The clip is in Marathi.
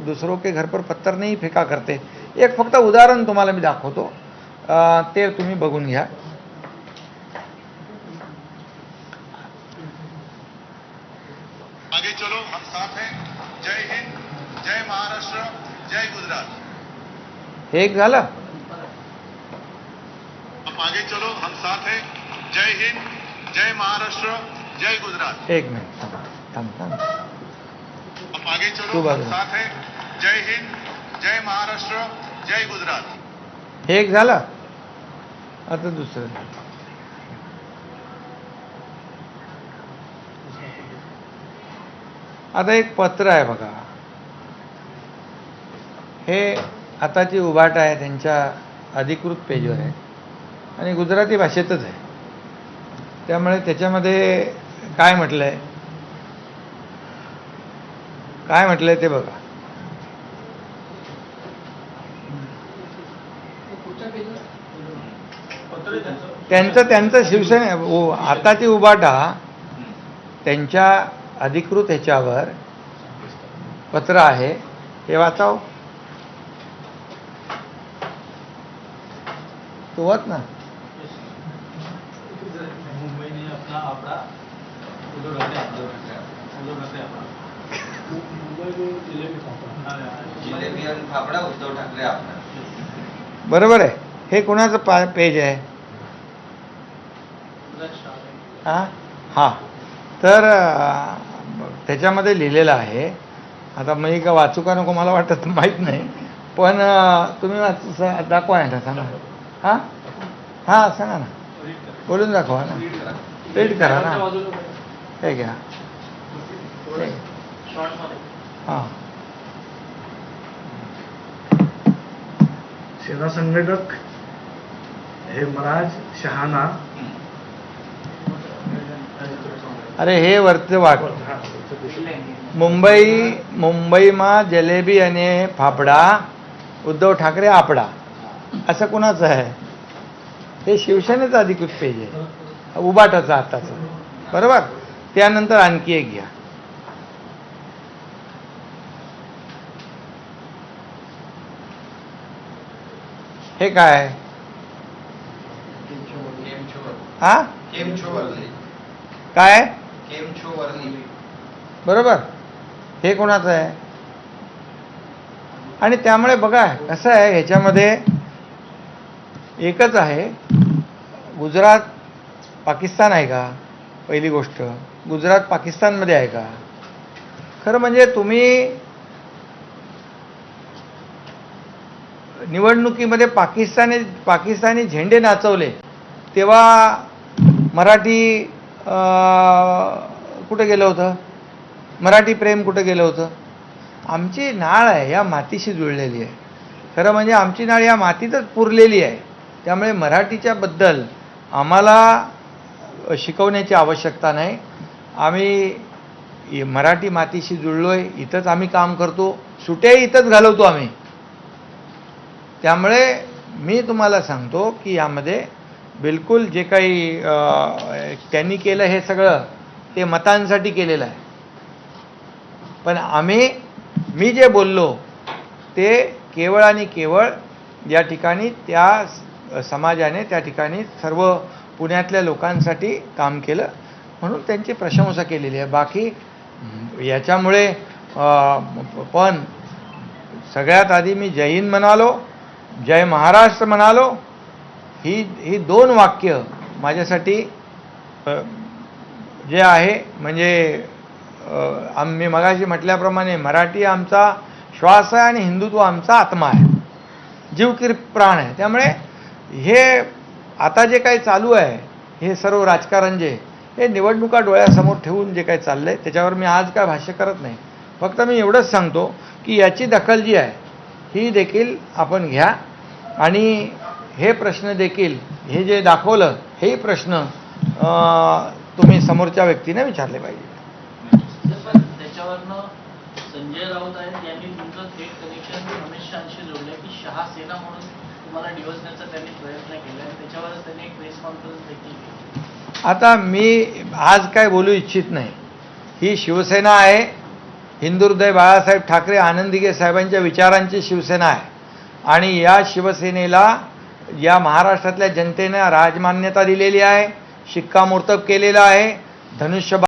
दूसरों के घर पर पत्थर नहीं फेका करते. एक फक्त उदाहरण तुम्हाला मी दाखवतो, ते तुम्ही बघून घ्या. आगे चलो हम साथ हैं. जय हिंद, जय महाराष्ट्र, जय गुजरात. हे एक झालं. अब आगे चलो हम साथ हैं. जय हिंद, जय महाराष्ट्र, जय गुजरात. एक मिनिट थांब. अब आगे चलो तू हम बाजू. साथ हैं. जय हिंद, जय महाराष्ट्र, जय गुजरात. हे एक झालं. आता दुसरं. आता एक पत्र आहे बघा. हे आताची उभाट आहे त्यांच्या अधिकृत पेजवर आहे आणि गुजराती भाषेतच आहे. त्यामुळे त्याच्यामध्ये काय म्हटलंय ते बघा. त्यांचं शिवसेना आताची उभाटा त्यांच्या अधिकृत ह्याच्यावर पत्र आहे. हे वाचाव. तो वाच ना. मुंबई ने अपना आपड़ा उद्धव ठाकरे जिलेबी आणि फाफडा उद्धव ठाकरे आपला. बरोबर आहे. हे कोणाचं पेज आहे? हां. तर त्याच्यामध्ये लिहिलेलं आहे. आता मी का वाचू का नको मला वाटत माहीत नाही, पण तुम्ही दाखवा ना. सांगा. हां सांगा ना. बोलून दाखवा ना. रीड करा ना. हे घ्या. हां. सेना संघटक हेमराज शहाना. अरे हे वरचं वाट. मुंबईमा जलेबी आणि फाफडा उद्धव ठाकरे आपडा असं कोणाचं आहे? हे शिवसेनेचं अधिकृत पेज आहे, उबाटाचं आताचं. बरोबर. त्यानंतर आणखी एक घ्या. हे काय? हा काय? बरोबर. हे कोणाचं आहे? आणि त्यामुळे बघा कसं आहे, ह्याच्यामध्ये एकच आहे. गुजरात पाकिस्तान आहे का? पहिली गोष्ट, गुजरात पाकिस्तानमध्ये आहे का? खरं म्हणजे तुम्ही निवडणुकीमध्ये पाकिस्तानी झेंडे नाचवले तेव्हा मराठी कुठं गेलं होतं? मराठी प्रेम कुठं गेलं होतं? आमची नाळ आहे या मातीशी जुळलेली आहे. खरं म्हणजे आमची नाळ या मातीतच पुरलेली आहे. त्यामुळे मराठीच्या बद्दल आम्हाला शिकवण्याची आवश्यकता नाही. आम्ही मराठी मातीशी जुळलोय, इथंच आम्ही काम करतो, सुट्याही इथंच घालवतो आम्ही. त्यामुळे मी तुम्हाला सांगतो की यामध्ये बिलकुल जे काही त्यांनी केलं हे सगळं ते मतांसाठी केलेलं आहे. पण मी जे बोललो ते केवळ आणि केवळ या ठिकाणी त्या समाजाने त्या ठिकाणी सर्व पुण्यातल्या लोकांसाठी काम केलं म्हणून त्यांची प्रशंसा केलेली आहे. बाकी याच्यामुळे पण सगळ्यात आधी मी जय हिंद म्हणालो, जय महाराष्ट्र म्हणालो. ही दोन वाक्य माझ्यासाठी जे आहे म्हणजे आम्ही मगाशी म्हटल्याप्रमाणे मराठी आमचा श्वास आहे आणि हिंदुत्व आमचा आत्मा आहे, जीव की प्राण आहे. त्यामुळे हे आता जे काही चालू आहे हे सर्व राजकारण जे हे निवडणुका डोळ्यासमोर ठेवून जे काही चाललं आहे त्याच्यावर मी आज काय भाष्य करत नाही. फक्त मी एवढंच सांगतो की याची दखल जी आहे ही देखील आपण घ्या आणि हे प्रश्न देखील हे जे दाखवलं हे प्रश्न तुम्ही समोरच्या व्यक्तीने विचारले पाहिजे. त्याच्यावरनं संजय राऊत आहेत यांनी तुमचं थेट कनेक्शन अमित शहाशी जोडलं की शहा सेना म्हणून तुम्हाला डिवचण्याचा त्यांनी प्रयत्न केला आणि त्याच्यावरच त्यांनी एक प्रेस कॉन्फरन्स देखील केली. आता मी आज काय बोलू इच्छित नाही. ही शिवसेना आहे हिंदुहृदय बाळासाहेब ठाकरे आनंदीगे साहेबांच्या विचारांची शिवसेना आहे आणि या शिवसेनेला या महाराष्ट्रातल्या जनतेनं राजमान्यता दिलेली आहे, शिक्कामोर्तब केलेला आहे. धनुष्यबाण